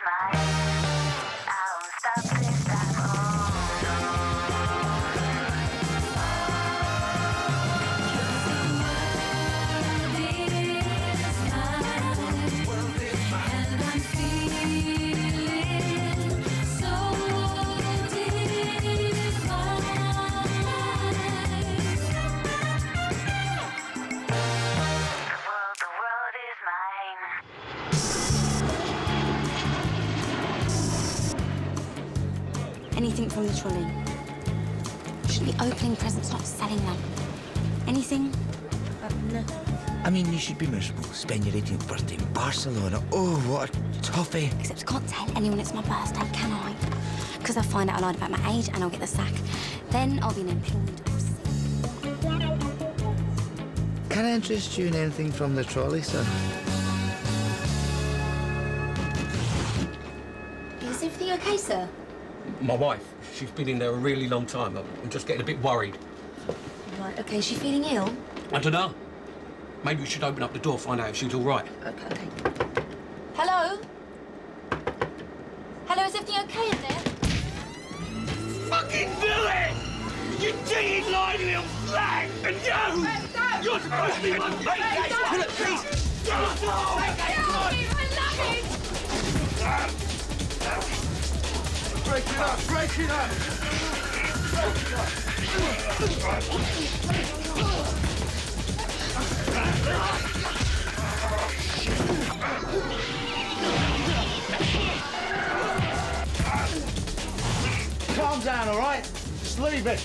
mine. I won't stop this time. Anything from the trolley. Should be opening presents, not selling them. Anything? No. I mean, you should be miserable. Spend your 18th birthday in Barcelona. Oh, what a toughie. Except I can't tell anyone it's my birthday, can I? Because I'll find out I lied about my age and I'll get the sack. Then I'll be an employed obscene. Can I interest you in anything from the trolley, sir? Is everything okay, sir? My wife, she's been in there a really long time. I'm just getting a bit worried. Right, OK. Is she feeling ill? I don't know. Maybe we should open up the door, find out if she's all right. OK. Hello? Hello, is everything OK in there? Fucking do it! You digging lying little flag! And you! You're supposed to be my mate! Pull it, please! Break it up! Break it up! Calm down, all right? Just leave it.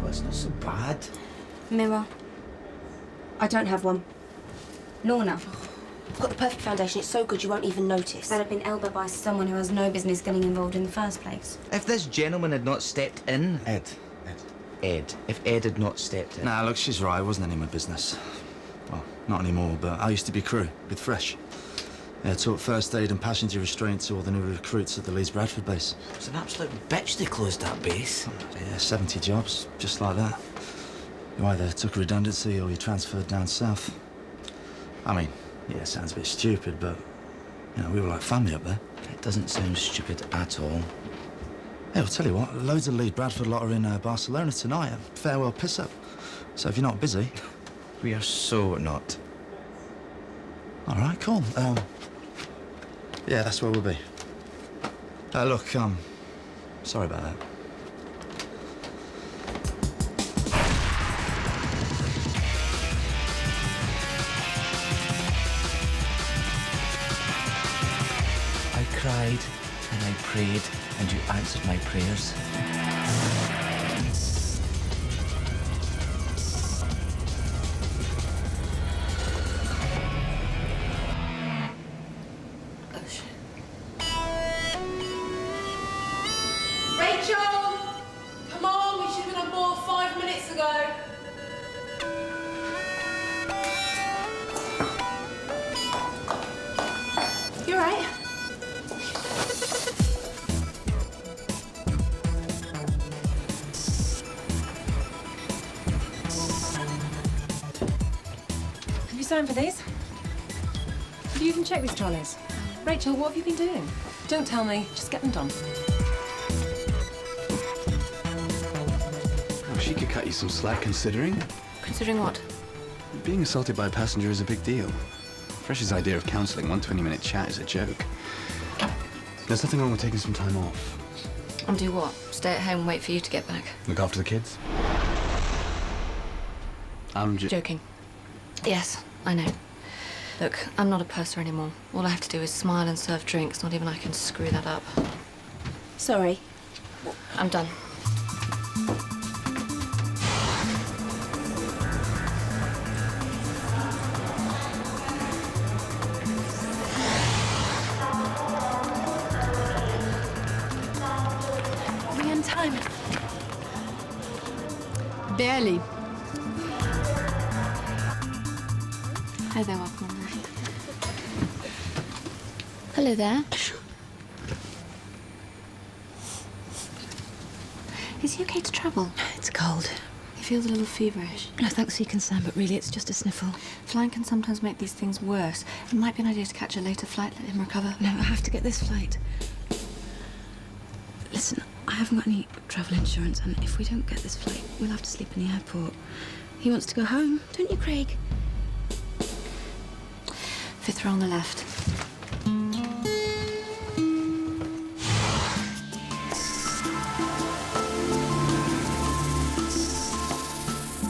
Well, it's not so bad. Mirror. I don't have one. Lorna. I've got the perfect foundation. It's so good you won't even notice. That had been elbowed by someone who has no business getting involved in the first place. If this gentleman had not stepped in... Ed. If Ed had not stepped in... Nah, look, she's right. It wasn't any of my business. Well, not anymore, but I used to be crew with Fresh. Yeah, taught first aid and passenger restraint to all the new recruits at the Leeds Bradford base. It's an absolute bitch they closed that base. Yeah, 70 jobs, just like that. You either took a redundancy or you transferred down south. I mean, yeah, it sounds a bit stupid, but, you know, we were like family up there. It doesn't sound stupid at all. Hey, I'll tell you what, loads of Leeds Bradford lot are in Barcelona tonight. A farewell piss-up. So if you're not busy... We are so not. All right, cool. Yeah, that's where we'll be. Look, sorry about that. I cried and I prayed and you answered my prayers. You all right? Have you signed for these? Have you even checked these trolleys? Rachel, what have you been doing? Don't tell me. Just get them done. Oh, she could cut you some slack, considering. Considering what? Being assaulted by a passenger is a big deal. Fresh's idea of counselling, 1 20-minute chat is a joke. There's nothing wrong with taking some time off. And do what? Stay at home and wait for you to get back? Look after the kids. I'm joking. Yes, I know. Look, I'm not a purser anymore. All I have to do is smile and serve drinks. Not even I can screw that up. Sorry. I'm done. Are we in time? Barely. Hi there, welcome on there. Hello there. Is he okay to travel? It's cold. He feels a little feverish. No, thanks for your concern, but really it's just a sniffle. Flying can sometimes make these things worse. It might be an idea to catch a later flight, let him recover. No, I have to get this flight. Listen, I haven't got any travel insurance, and if we don't get this flight, we'll have to sleep in the airport. He wants to go home, don't you, Craig? 5th row on the left.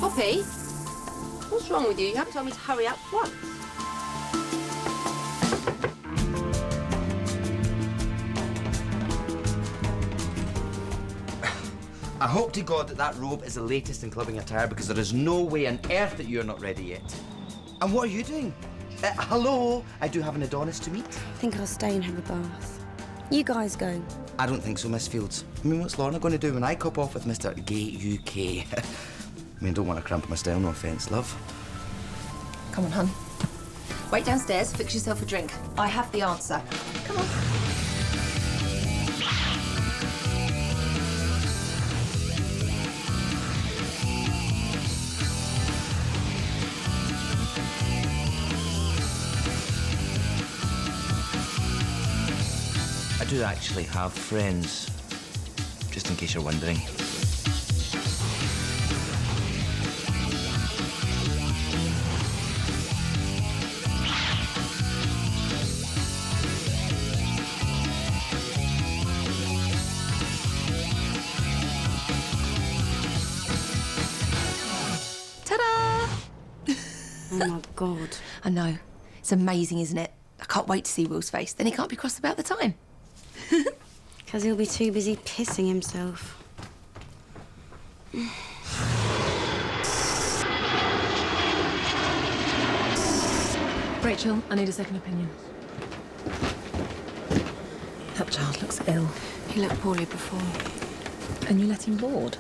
Poppy? What's wrong with you? You haven't told me to hurry up. What? I hope to God that that robe is the latest in clubbing attire, because there is no way on earth that you're not ready yet. And what are you doing? Hello? I do have an Adonis to meet. I think I'll stay and have a bath. You guys go. I don't think so, Miss Fields. I mean, what's Lorna going to do when I cop off with Mr. Gay UK? I mean, I don't want to cramp my style, no offence, love. Come on, hon. Wait downstairs, fix yourself a drink. I have the answer. Come on. I do actually have friends, just in case you're wondering. Ta-da! Oh my God. I know. It's amazing, isn't it? I can't wait to see Will's face. Then he can't be cross about the time. Because he'll be too busy pissing himself. Rachel, I need a second opinion. That child looks ill. He looked poorly before. And you let him board?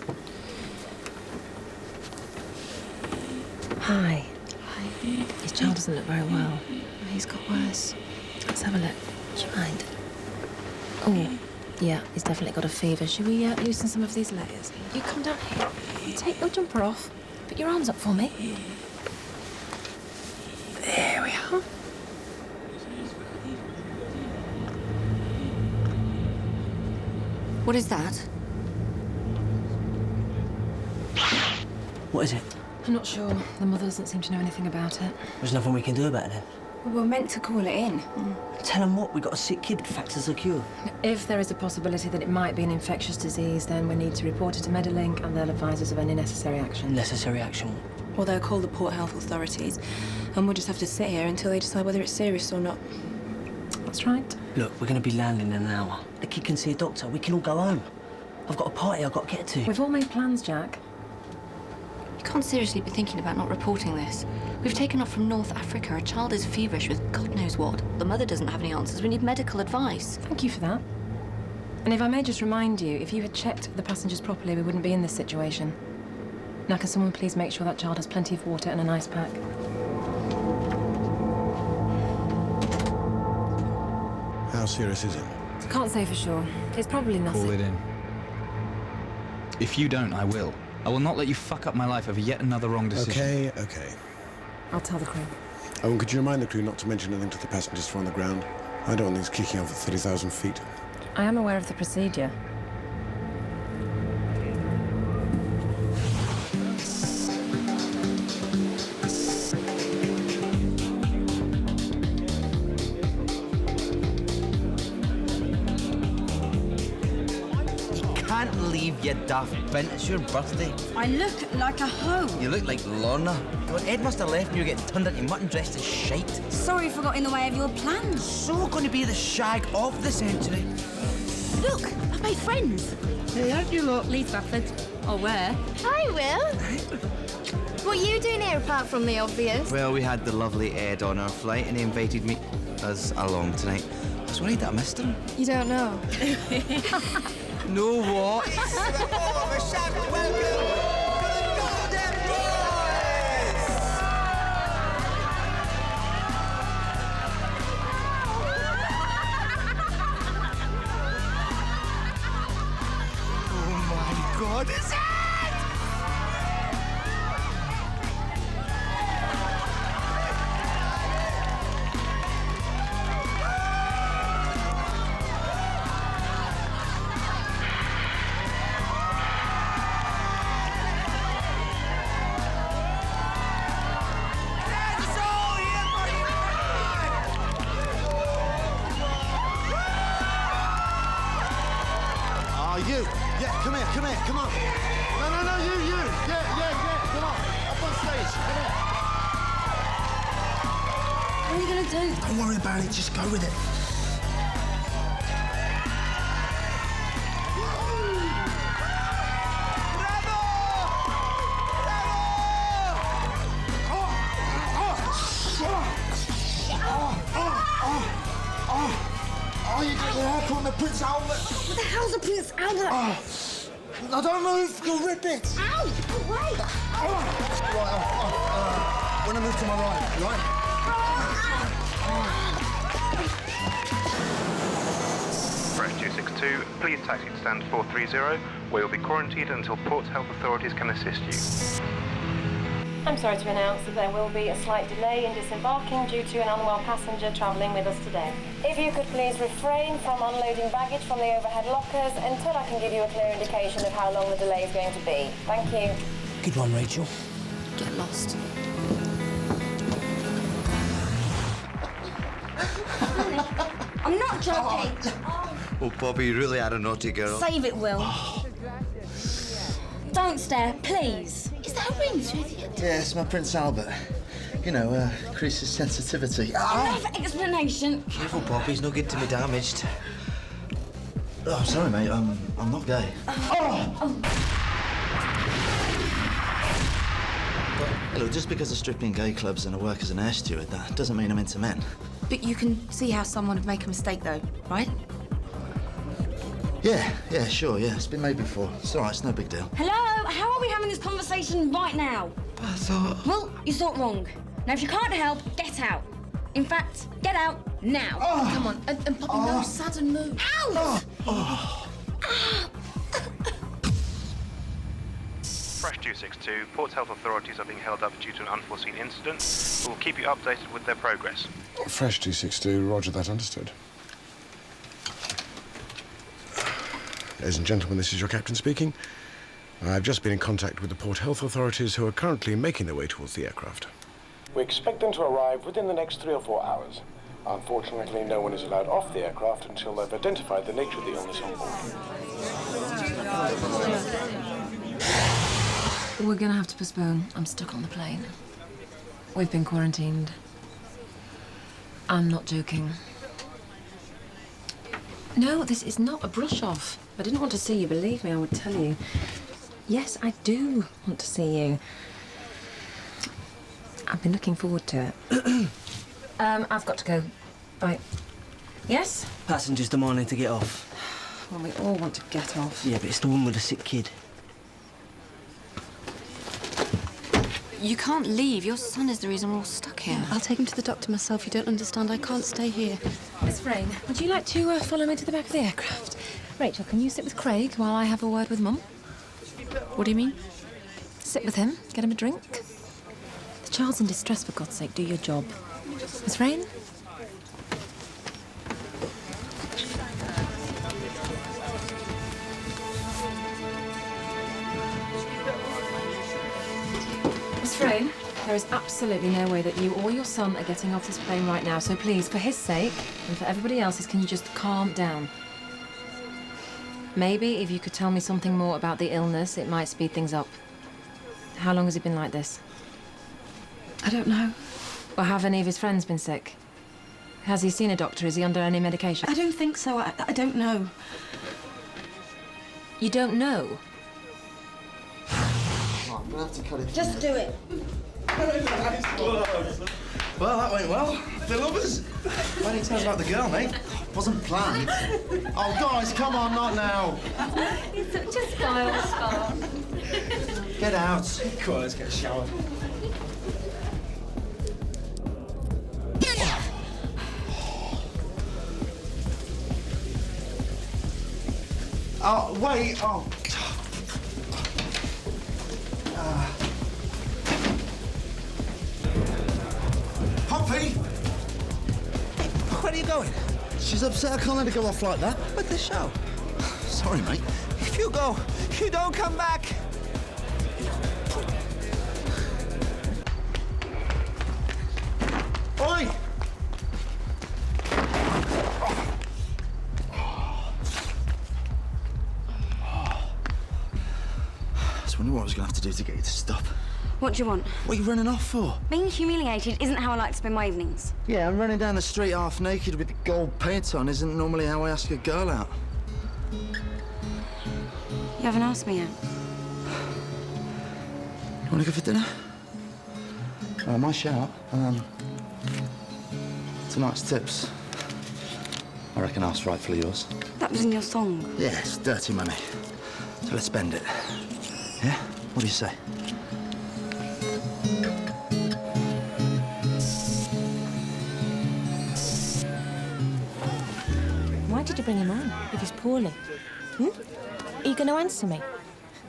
Hi. Hi. His child doesn't look very well. He's got worse. Let's have a look. Do you mind? Oh, yeah, he's definitely got a fever. Should we loosen some of these layers? You come down here. Take your jumper off. Put your arms up for me. There we are. What is that? What is it? I'm not sure. The mother doesn't seem to know anything about it. There's nothing we can do about it then. Well, we're meant to call it in. Tell them what? We got a sick kid. Facts are secure. If there is a possibility that it might be an infectious disease, then we need to report it to Medilink and they'll advise us of any necessary action. Necessary action. Or they'll call the Port Health authorities, and we'll just have to sit here until they decide whether it's serious or not. That's right. Look, we're going to be landing in an hour. The kid can see a doctor. We can all go home. I've got a party I've got to get to. We've all made plans, Jack. You can't seriously be thinking about not reporting this. We've taken off from North Africa. A child is feverish with God knows what. The mother doesn't have any answers. We need medical advice. Thank you for that. And if I may just remind you, if you had checked the passengers properly, we wouldn't be in this situation. Now, can someone please make sure that child has plenty of water and an ice pack? How serious is it? Can't say for sure. It's probably nothing. Call it in. If you don't, I will. I will not let you fuck up my life over yet another wrong decision. Okay. I'll tell the crew. Oh, and could you remind the crew not to mention anything to the passengers from on the ground? I don't want things kicking off at 30,000 feet. I am aware of the procedure. Can't leave, you daft bint. It's your birthday. I look like a hoe. You look like Lorna. God, Ed must have left and you're getting turned into mutton dressed as shite. Sorry if I got in the way of your plans. So going to be the shag of the century. Look, I've made friends. Hey, aren't you lot? Lee Trafford. Or where? Hi, Will. What are you doing here apart from the obvious? Well, we had the lovely Ed on our flight and he invited us along tonight. I was worried that I missed him. You don't know. No what? Oh my God, is it? You! Yeah, come here, come on. No, you! Yeah, come on. Up on stage, come here. What are you gonna do? Don't worry about it, just go with it. Oh, you got your hair caught in the Prince Albert. What the hell's a Prince Albert? Oh, no, don't move, you'll rip it. Ow! Wait! Right, when I move to my right, right? Fresh 262, please taxi to stand 430, where you'll be quarantined until Port Health authorities can assist you. I'm sorry to announce that there will be a slight delay in disembarking due to an unwell passenger travelling with us today. If you could please refrain from unloading baggage from the overhead lockers until I can give you a clear indication of how long the delay is going to be. Thank you. Good one, Rachel. Get lost. I'm not joking. Oh, Bobby, you really are a naughty girl. Save it, Will. Don't stare, please. Is that a ring through the... Yeah, it's my Prince Albert. You know, increases sensitivity. Enough explanation. Careful, Bobby, he's no good to be damaged. Oh, I'm sorry, mate. I'm not gay. But, look, just because I strip in gay clubs and I work as an air steward, that doesn't mean I'm into men. But you can see how someone would make a mistake, though, right? Yeah, sure, yeah. It's been made before. It's all right, it's no big deal. Hello? How are we having this conversation right now? I thought... Well, you thought wrong. Now, if you can't help, get out. In fact, get out now. Come on, and Poppy, no sudden move. Ow! Fresh 262, Port Health authorities are being held up due to an unforeseen incident. We'll keep you updated with their progress. Fresh 262, roger that, understood. Ladies and gentlemen, this is your captain speaking. I've just been in contact with the Port Health authorities who are currently making their way towards the aircraft. We expect them to arrive within the next 3 or 4 hours. Unfortunately, no one is allowed off the aircraft until they've identified the nature of the illness on board. We're gonna have to postpone. I'm stuck on the plane. We've been quarantined. I'm not joking. No, this is not a brush-off. If I didn't want to see you, believe me, I would tell you. Yes, I do want to see you. I've been looking forward to it. I've got to go. Right. Yes? Passengers demanding to get off. Well, we all want to get off. Yeah, but it's the one with the sick kid. You can't leave. Your son is the reason we're all stuck here. I'll take him to the doctor myself. You don't understand. I can't stay here. Miss Vrain, would you like to follow me to the back of the aircraft? Rachel, can you sit with Craig while I have a word with Mum? What do you mean? Sit with him, get him a drink. The child's in distress, for God's sake. Do your job. Miss Vrain? Miss Vrain, there is absolutely no way that you or your son are getting off this plane right now. So please, for his sake and for everybody else's, can you just calm down? Maybe if you could tell me something more about the illness, it might speed things up. How long has he been like this? I don't know. Or have any of his friends been sick? Has he seen a doctor? Is he under any medication? I don't think so. I don't know. You don't know? Oh, I'm gonna have to cut it. Just do it. Well, that went well. The lovers. Why didn't you tell us about the girl, mate? Wasn't planned. Oh, guys, come on, not now. You're such a style star. Get out. Come on, let's get a shower. Oh, wait. Oh. Poppy! Where are you going? She's upset I can't let her go off like that. With the show. Sorry, mate. If you go, you don't come back. Oi! I was wondering what I was going to have to do to get you to stop. What do you want? What are you running off for? Being humiliated isn't how I like to spend my evenings. Yeah, and running down the street half naked with the gold paint on isn't normally how I ask a girl out. You haven't asked me yet. You want to go for dinner? My shout. Tonight's tips. I reckon that's rightfully yours. That was in your song. Yes, dirty money. So let's spend it. Yeah? What do you say? Why did you bring him on if he's poorly? Are you going to answer me?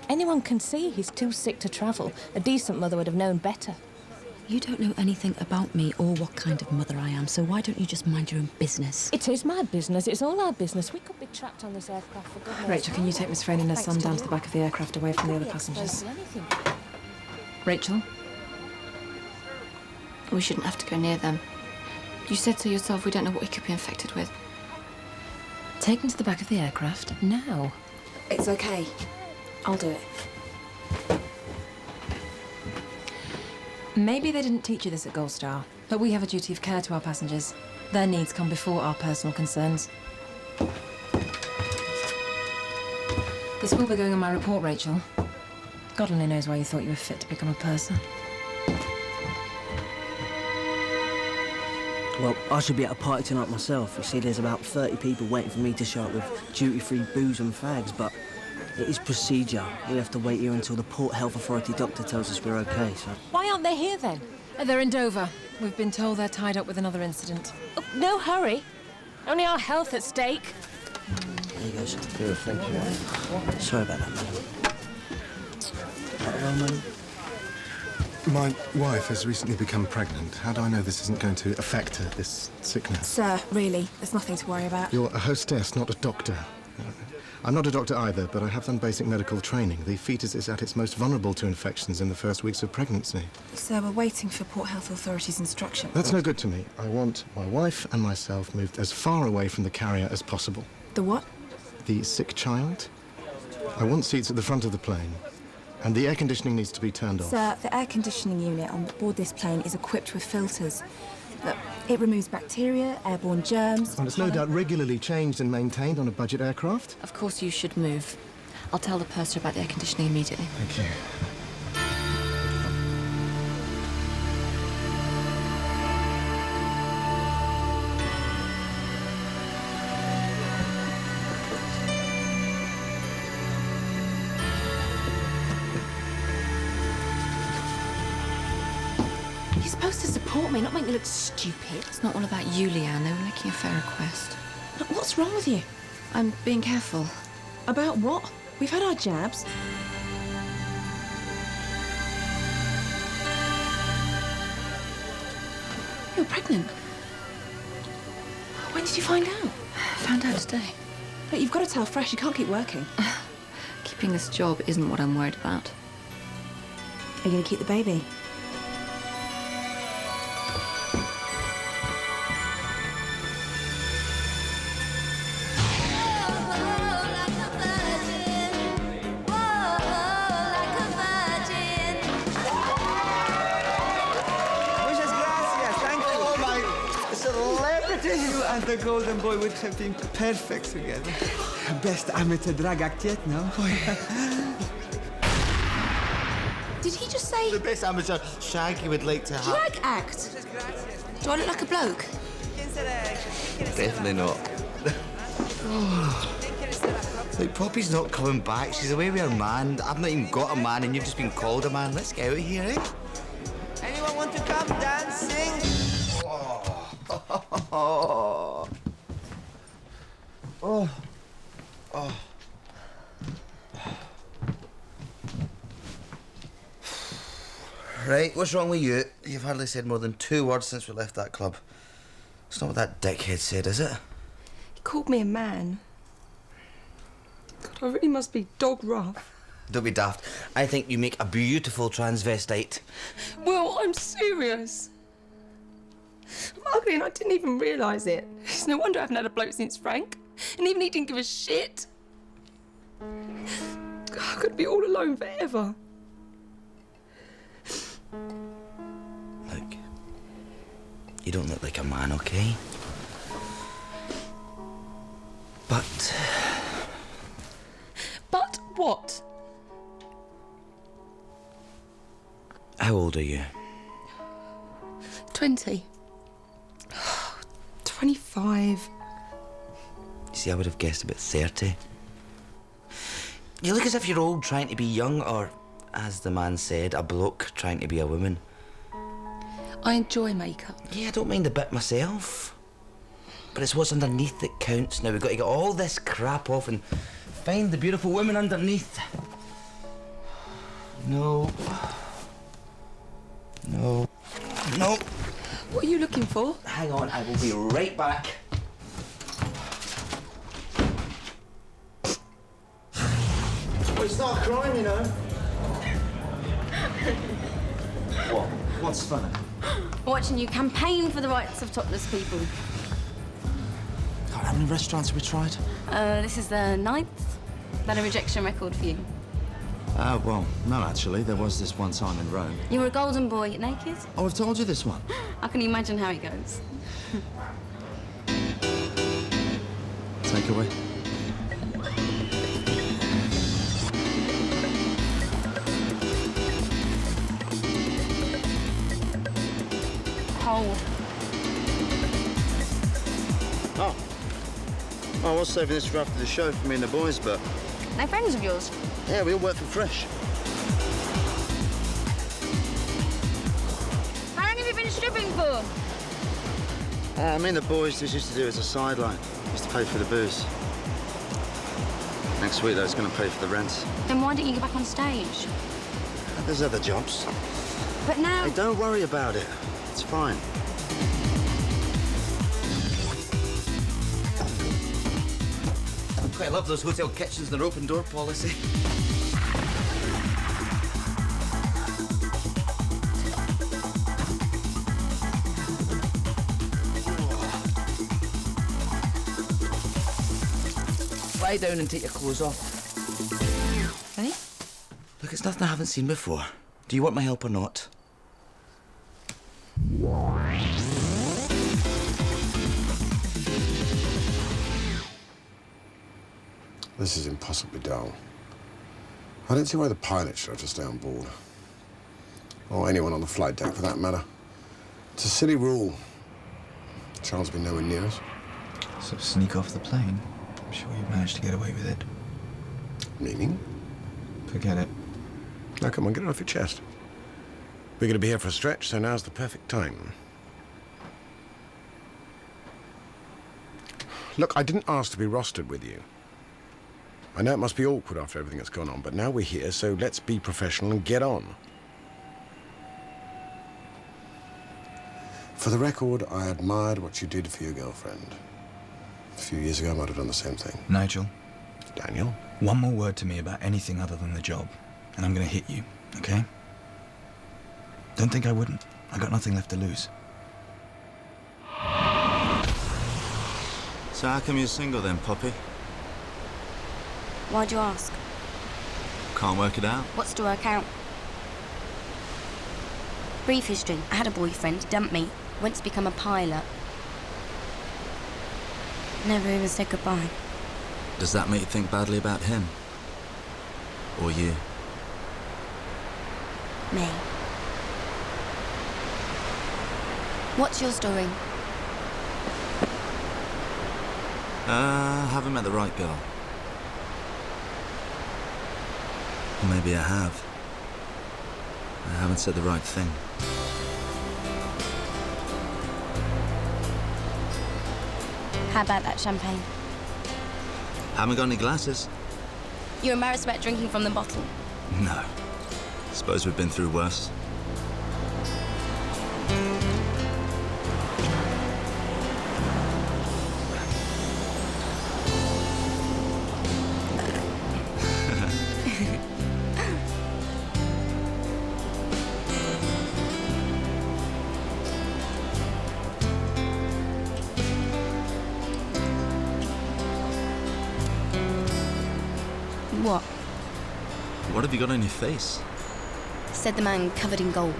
Anyone can see he's too sick to travel. A decent mother would have known better. You don't know anything about me or what kind of mother I am, so why don't you just mind your own business? It is my business. It's all our business. We could be trapped on this aircraft for goodness. Rachel, can you take Miss Frayne and her son down to the back of the aircraft away from the other passengers? Rachel? We shouldn't have to go near them. You said so yourself, we don't know what he could be infected with. Take him to the back of the aircraft now. It's okay. I'll do it. Maybe they didn't teach you this at Gold Star, but we have a duty of care to our passengers. Their needs come before our personal concerns. This will be going on my report, Rachel. God only knows why you thought you were fit to become a purser. Well, I should be at a party tonight myself. You see, there's about 30 people waiting for me to show up with duty-free booze and fags, but it is procedure. We have to wait here until the Port Health Authority doctor tells us we're okay, so... Why aren't they here, then? They're in Dover. We've been told they're tied up with another incident. Oh, no hurry. Only our health at stake. There you go, sir. Good, thank you. Sorry about that, madam. Well, madam. My wife has recently become pregnant. How do I know this isn't going to affect her, this sickness? Sir, really, there's nothing to worry about. You're a hostess, not a doctor. I'm not a doctor either, but I have done basic medical training. The fetus is at its most vulnerable to infections in the first weeks of pregnancy. Sir, we're waiting for Port Health Authority's instruction. That's no good to me. I want my wife and myself moved as far away from the carrier as possible. The what? The sick child. I want seats at the front of the plane, and the air conditioning needs to be turned off. Sir, the air conditioning unit on board this plane is equipped with filters. Look, it removes bacteria, airborne germs... And it's no doubt regularly changed and maintained on a budget aircraft. Of course you should move. I'll tell the purser about the air conditioning immediately. Thank you. You're supposed to support me, not make me look stupid. It's not all about you, Leanne. They were making a fair request. Look, what's wrong with you? I'm being careful. About what? We've had our jabs. You're pregnant. When did you find out? I found out today. Look, you've got to tell Fresh. You can't keep working. Keeping this job isn't what I'm worried about. Are you going to keep the baby? You and the golden boy would have been perfect together. Best amateur drag act yet, no? Did he just say... The best amateur shag you would like to have. drag act? Do I look like a bloke? Definitely not. Like, Poppy's not coming back. She's away with her man. I've not even got a man, and you've just been called a man. Let's get out of here, eh? Anyone want to come dancing? Oh. Oh. Oh. Right, what's wrong with you? You've hardly said more than 2 words since we left that club. It's not what that dickhead said, is it? He called me a man. God, I really must be dog rough. Don't be daft. I think you make a beautiful transvestite. Well, I'm serious. I'm ugly and I didn't even realise it. It's no wonder I haven't had a bloke since Frank. And even he didn't give a shit. I could be all alone forever. Look, you don't look like a man, okay? But what? How old are you? 20. 25. You see, I would have guessed about 30. You look as if you're old trying to be young, or, as the man said, a bloke trying to be a woman. I enjoy makeup. Yeah, I don't mind a bit myself. But it's what's underneath that counts. Now we've got to get all this crap off and find the beautiful woman underneath. No. No. No. What are you looking for? Hang on, I will be right back. Well, start crying, you know. What? What's funny? Watching you campaign for the rights of topless people. God, how many restaurants have we tried? This is the 9th. That a rejection record for you. Well, no, actually. There was this one time in Rome. You were a golden boy, naked. Oh, I've told you this one. I can imagine how it goes. Take away. Hold. Oh. I was saving this for after the show for me and the boys, but... They're friends of yours? Yeah, we all work for Fresh. How long have you been stripping for? Me and the boys just used to do it as a sideline. Used to pay for the booze. Next week, though, it's going to pay for the rent. Then why don't you go back on stage? There's other jobs. But now... Hey, don't worry about it. It's fine. I quite love those hotel kitchens and their open door policy. Lie down and take your clothes off. Ready? Look, it's nothing I haven't seen before. Do you want my help or not? This is impossibly dull. I don't see why the pilot should have to stay on board. Or anyone on the flight deck, for that matter. It's a silly rule. Charles will be nowhere near us. So sneak off the plane? I'm sure you managed to get away with it. Meaning? Forget it. Now, come on, get it off your chest. We're going to be here for a stretch, so now's the perfect time. Look, I didn't ask to be rostered with you. I know it must be awkward after everything that's gone on, but now we're here, so let's be professional and get on. For the record, I admired what you did for your girlfriend. A few years ago, I might have done the same thing. Nigel. Daniel? One more word to me about anything other than the job, and I'm gonna hit you, okay? Don't think I wouldn't. I got nothing left to lose. So how come you're single then, Poppy? Why'd you ask? Can't work it out? What's to work out? Brief history. I had a boyfriend, dumped me, went to become a pilot. Never even said goodbye. Does that make you think badly about him? Or you? Me. What's your story? Haven't met the right girl. Or maybe I have. I haven't said the right thing. How about that champagne? Haven't got any glasses? You're embarrassed about drinking from the bottle. No. Suppose we've been through worse. What? What have you got on your face? Said the man covered in gold.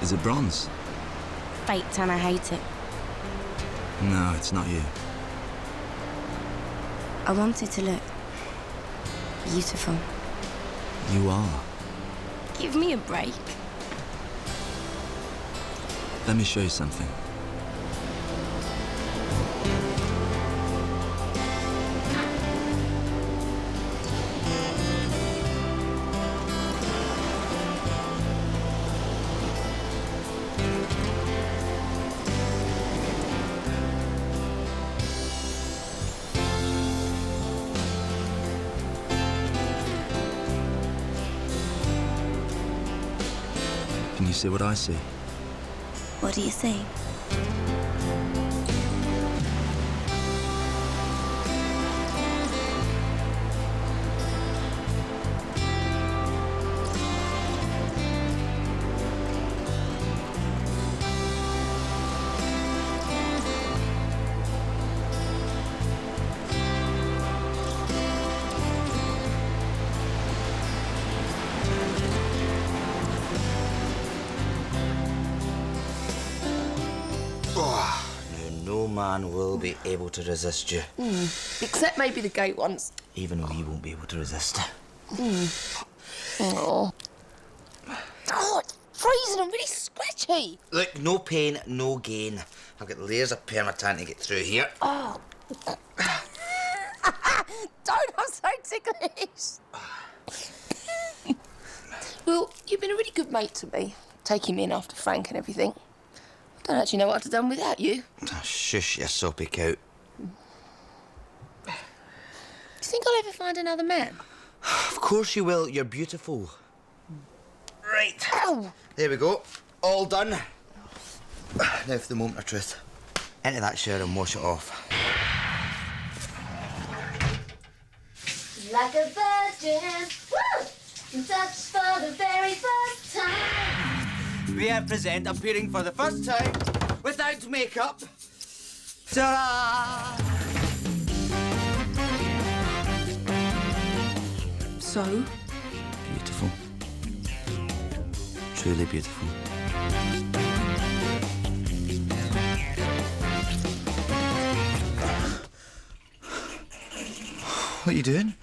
Is it bronze? Faked and I hate it. No, it's not you. I wanted to look beautiful. You are. Give me a break. Let me show you something. Can you see what I see? What do you see? No man will be able to resist you. Except maybe the gay ones. Even we won't be able to resist. Oh. Oh, it's freezing and really scratchy. Look, no pain, no gain. I've got layers of permatan to get through here. Oh. Don't, I'm so ticklish. Well, you've been a really good mate to me, taking me in after Frank and everything. I don't actually know what I'd have done without you. Oh, shush, you soppy cow. Do you think I'll ever find another man? Of course you will. You're beautiful. Right. Ow. There we go. All done. Now for the moment of truth. Into that shower and wash it off. Like a virgin, woo! Touch for the very first time. We have present appearing for the first time without makeup. Ta-da! So? Beautiful. Truly beautiful. What are you doing?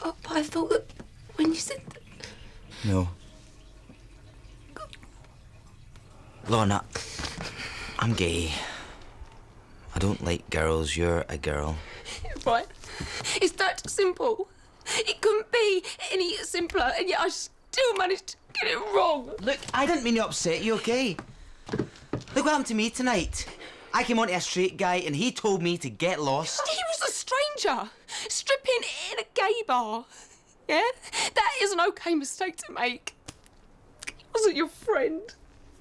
Oh, I thought that when you said that... No. Lorna, I'm gay. I don't like girls. You're a girl. Right. It's that simple. It couldn't be any simpler, and yet I still managed to get it wrong. Look, I didn't mean to upset you, okay? Look what happened to me tonight. I came onto a straight guy and he told me to get lost. He was a stranger, stripping in a gay bar. Yeah? That is an okay mistake to make. He wasn't your friend.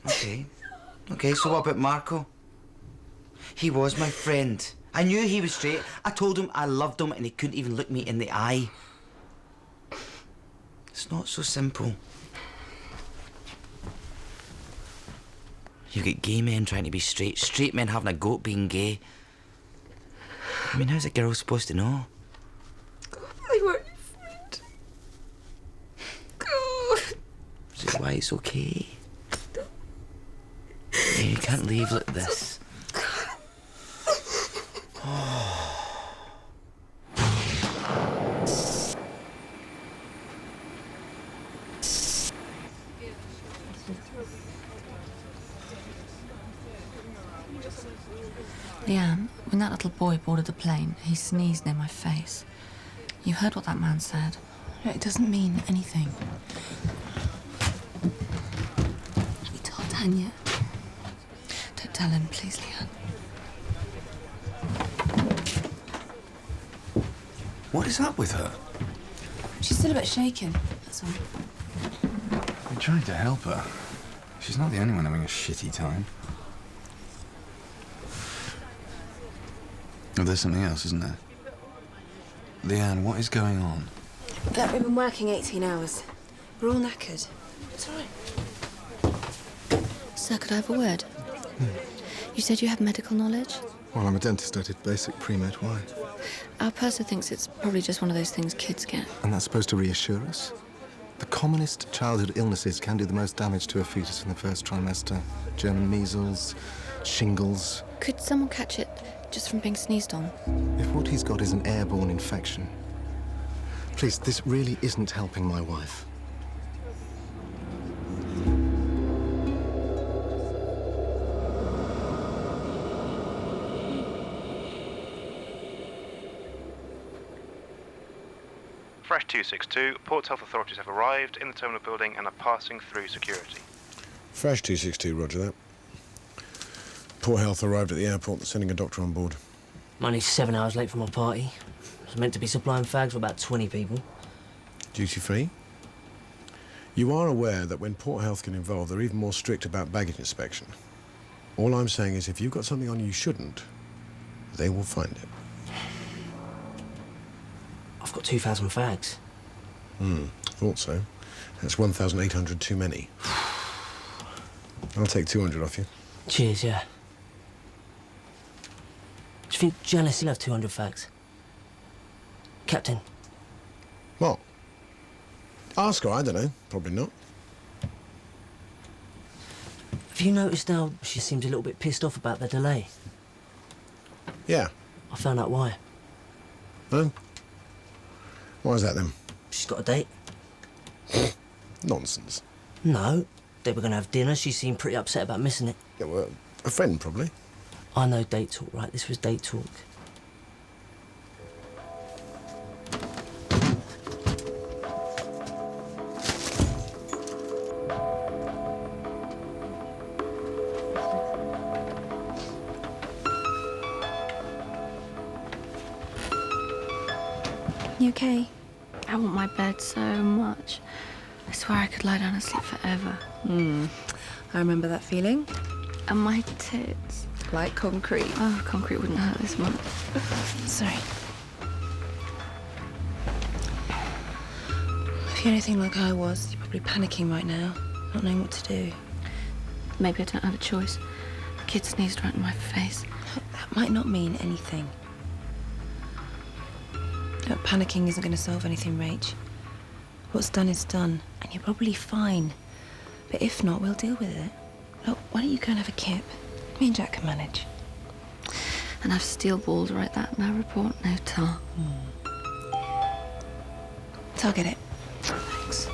Okay. Okay, so what about Marco? He was my friend. I knew he was straight. I told him I loved him and he couldn't even look me in the eye. It's not so simple. You get gay men trying to be straight men having a go at being gay. I mean, how's a girl supposed to know? They weren't your friend. Is it why it's okay? Yeah, you can't leave like this. Leanne, when that little boy boarded the plane, he sneezed near my face. You heard what that man said. No, it doesn't mean anything. Have you told Dan yet? Don't tell him, please, Leanne. What is up with her? She's still a bit shaken, that's all. I'm trying to help her. She's not the only one having a shitty time. Oh, there's something else, isn't there? Leanne, what is going on? Look, we've been working 18 hours. We're all knackered. It's all right. Sir, could I have a word? You said you have medical knowledge? Well, I'm a dentist. I did basic pre-med. Why? Our purser thinks it's probably just one of those things kids get. And that's supposed to reassure us? The commonest childhood illnesses can do the most damage to a fetus in the first trimester. German measles, shingles. Could someone catch it just from being sneezed on? If what he's got is an airborne infection. Please, this really isn't helping my wife. Fresh 262, Port Health authorities have arrived in the terminal building and are passing through security. Fresh 262, roger that. Port Health arrived at the airport, sending a doctor on board. I'm only 7 hours late for my party. I was meant to be supplying fags for about 20 people. Duty free? You are aware that when Port Health get involved, they're even more strict about baggage inspection. All I'm saying is if you've got something on you shouldn't, they will find it. I've got 2,000 fags. Thought so. That's 1,800 too many. I'll take 200 off you. Cheers, yeah. Do you think Janis will have 200 fags? Captain? What? Ask her, I don't know. Probably not. Have you noticed now she seems a little bit pissed off about the delay? Yeah. I found out why. No? Why is that then? She's got a date. Nonsense. No. They were going to have dinner. She seemed pretty upset about missing it. Yeah, well, a friend, probably. I know date talk, right? This was date talk. You okay? I want my bed so much. I swear I could lie down and sleep forever. I remember that feeling. And my tits. Like concrete. Oh, concrete wouldn't hurt this much. Sorry. If you're anything like I was, you're probably panicking right now, not knowing what to do. Maybe I don't have a choice. The kid sneezed right in my face. That might not mean anything. Look, panicking isn't going to solve anything, Rach. What's done is done, and you're probably fine. But if not, we'll deal with it. Look, why don't you go and have a kip? Me and Jack can manage. And have steel balls write that. No report, no tar. So I'll get it. Thanks.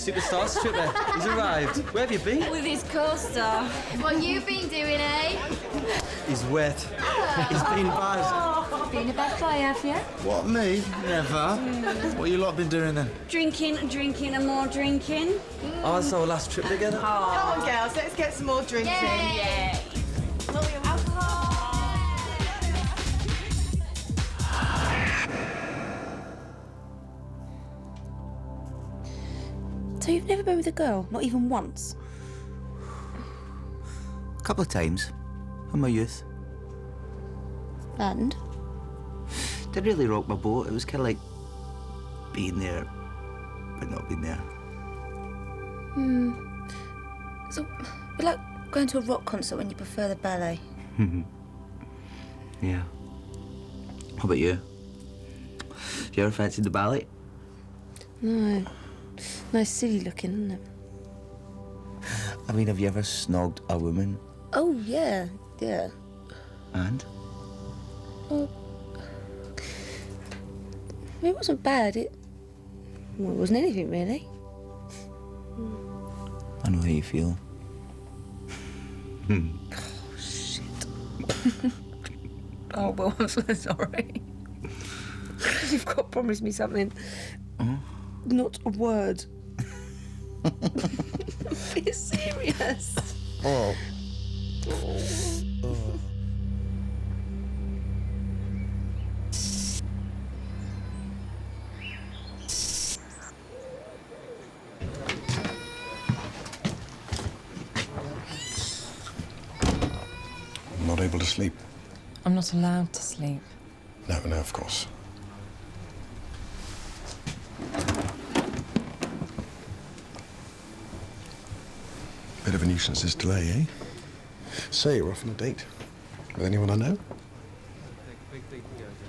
Superstar stripper, he's arrived. Where have you been? With his co-star. What you been doing, eh? He's wet. He's been bad. Been a bad boy, have you? What, me? Never. What you lot been doing then? Drinking, drinking and more drinking. Oh, that's our last trip together. Come on, girls, let's get some more drinks in. Yeah. So you've never been with a girl? Not even once? A couple of times. In my youth. And? Didn't really rock my boat. It was kind of like being there, but not being there. So, we like going to a rock concert when you prefer the ballet. Yeah. How about you? Have you ever fancied the ballet? No. Nice silly looking, isn't it? I mean, have you ever snogged a woman? Oh, yeah. Yeah. And? Well, it wasn't bad. Well, it wasn't anything, really. I know how you feel. Oh, shit. Oh, well, I'm so sorry. You've got to promise me something. Not a word. Be serious. Oh. not able to sleep? I'm not allowed to sleep. No, of course. Bit of a nuisance, this delay, eh? Say you're off on a date. With anyone I know?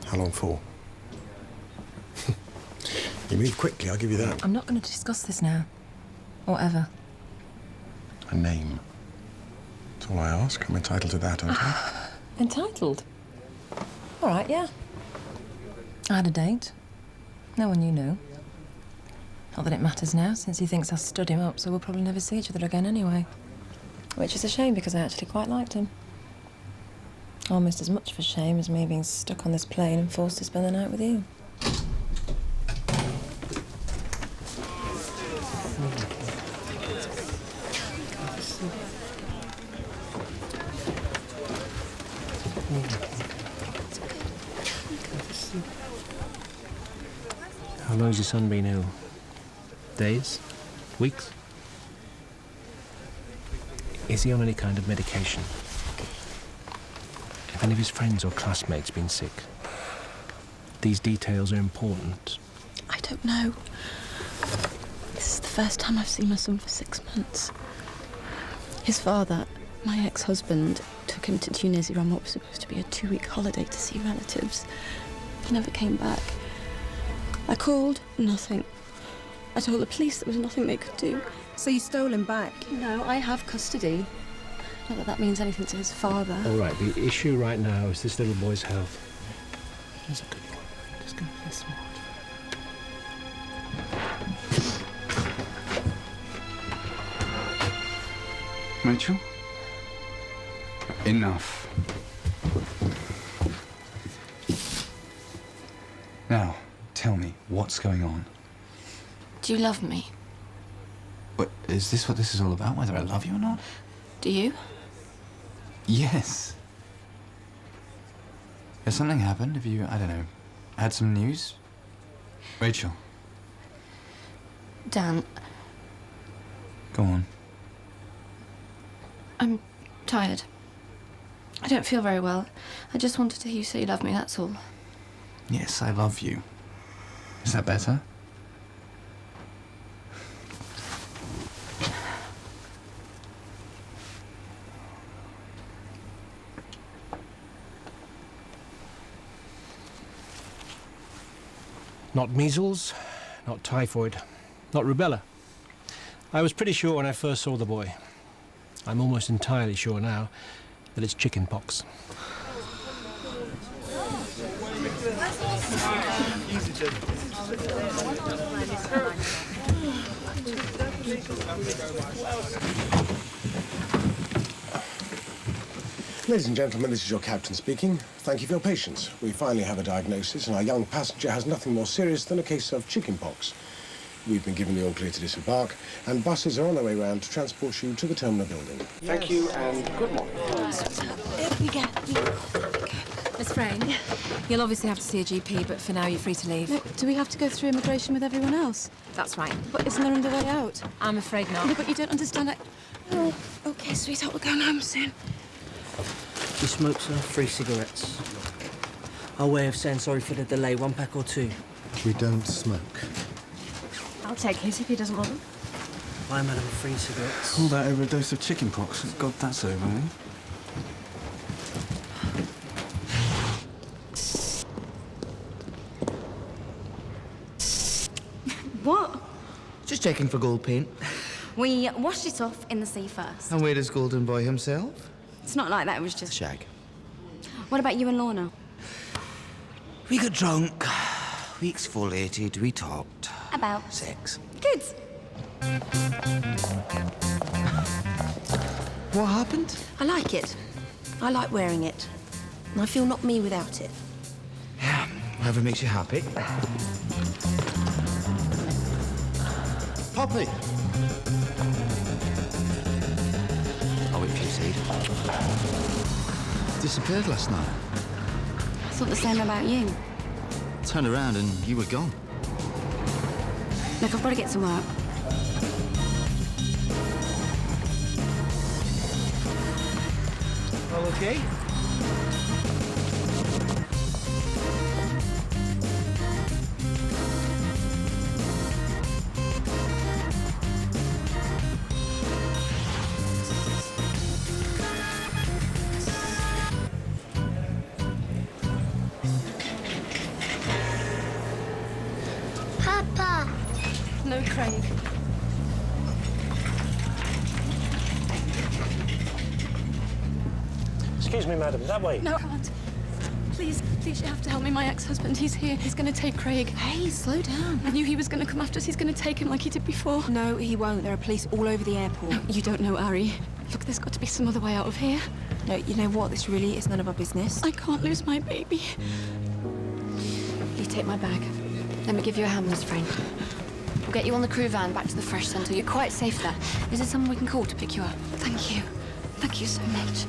How long for? You move quickly, I'll give you that. I'm not going to discuss this now. Or ever. A name. That's all I ask. I'm entitled to that, aren't I? Entitled? All right, yeah. I had a date. No one you knew. Not that it matters now, since he thinks I stood him up, so we'll probably never see each other again anyway. Which is a shame, because I actually quite liked him. Almost as much of a shame as me being stuck on this plane and forced to spend the night with you. How long's your son been ill? Days? Weeks? Is he on any kind of medication? Have any of his friends or classmates been sick? These details are important. I don't know. This is the first time I've seen my son for 6 months. His father, my ex-husband, took him to Tunisia on what was supposed to be a 2-week holiday to see relatives. He never came back. I called, nothing. I told the police there was nothing they could do. So you stole him back? No, I have custody. Not that that means anything to his father. All right, the issue right now is this little boy's health. He's a good boy. Just go play smart. Rachel? Enough. Now, tell me, what's going on? Do you love me? What, is this what this is all about, whether I love you or not? Do you? Yes. Has something happened? Have you, I don't know, had some news? Rachel. Dan, Go on. I'm tired. I don't feel very well. I just wanted to hear you say you love me, that's all. Yes, I love you. Is that better? Not measles, not typhoid, not rubella. I was pretty sure when I first saw the boy. I'm almost entirely sure now that it's chicken pox. Ladies and gentlemen, this is your captain speaking. Thank you for your patience. We finally have a diagnosis, and our young passenger has nothing more serious than a case of chickenpox. We've been given the all clear to disembark, and buses are on their way round to transport you to the terminal building. Thank you, and good morning. We go. Miss Frayne, you'll obviously have to see a GP, but for now you're free to leave. No, do we have to go through immigration with everyone else? That's right. But isn't there another way out? I'm afraid not. No, but you don't understand. Oh, okay, sweetheart, we're going home soon. You smoke, sir? 3 cigarettes. Our way of saying sorry for the delay, 1 pack or 2. We don't smoke. I'll take his if he doesn't want them. Hi, madam, 3 cigarettes. All that over a dose of chicken pox. God, that's over, eh? What? Just checking for gold paint. We washed it off in the sea first. And where is Golden Boy himself? It's not like that, it was just... Shag. What about you and Lorna? We got drunk. We exfoliated. We talked. About? Sex. Good. What happened? I like it. I like wearing it. And I feel not me without it. Yeah, whatever makes you happy. Poppy! I'll wait for you, Seed. Disappeared last night. I thought the same about you. Turned around and you were gone. Look, I've got to get to work. All okay? Excuse me, madam, that way. No, I can't. Please, please, you have to help me. My ex-husband, he's here. He's going to take Craig. Hey, slow down. I knew he was going to come after us. He's going to take him like he did before. No, he won't. There are police all over the airport. No, you don't know, Ari. Look, there's got to be some other way out of here. No, you know what? This really is none of our business. I can't lose my baby. You take my bag. Let me give you a hand, Miss Frank. We'll get you on the crew van back to the Fresh Centre. You're quite safe there. Is there someone we can call to pick you up? Thank you. Thank you so much.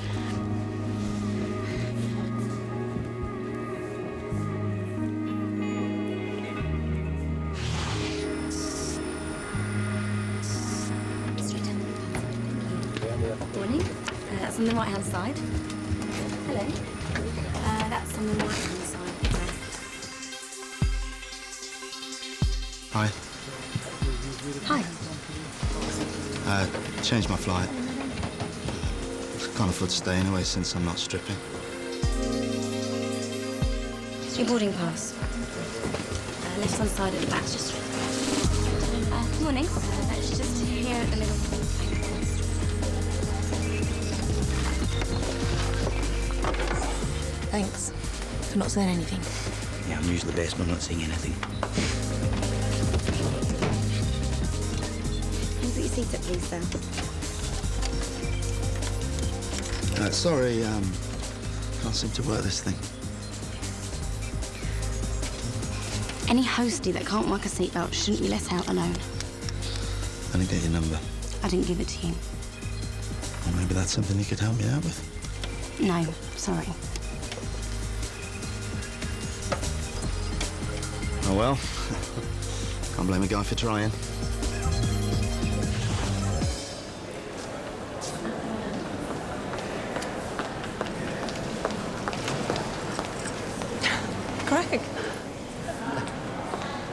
Morning. That's on the right-hand side. Hello. That's on the right-hand side. Hi. Hi. Changed my flight. Can't afford to stay anyway since I'm not stripping. Your boarding pass. Left-hand side at the back, just morning. That's just here at the middle. Thanks for not saying anything. Yeah, I'm usually best when I'm not saying anything. Can you put your seat up, please, sir? Sorry, can't seem to work this thing. Any hostie that can't work a seatbelt shouldn't be let out alone. I didn't get your number. I didn't give it to you. Well, maybe that's something you could help me out with. No, sorry. Oh well. Can't blame a guy for trying. Craig,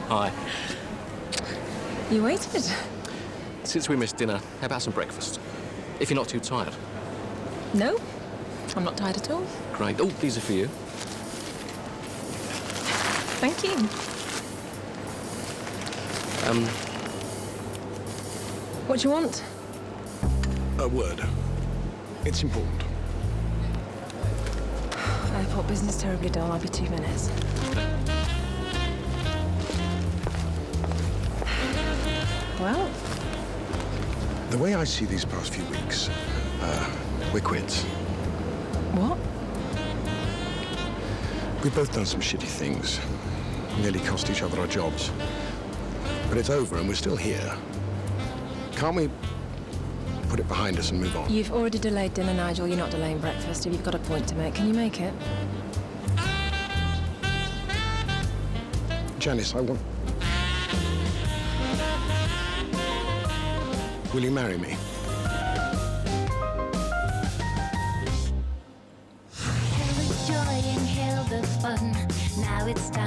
Hi. you waited. Since we missed dinner, how about some breakfast? If you're not too tired. No, I'm not tired at all. Great. Oh, these are for you. Thank you. What do you want? A word. It's important. Airport business terribly dull. I'll be 2 minutes. Well? The way I see these past few weeks, we're quits. What? We've both done some shitty things. Nearly cost each other our jobs. But it's over and we're still here. Can't we put it behind us and move on? You've already delayed dinner, Nigel. You're not delaying breakfast. If you've got a point to make, can you make it? Janis, I want... Will you marry me? Hail the joy and hail the fun. Now it's time.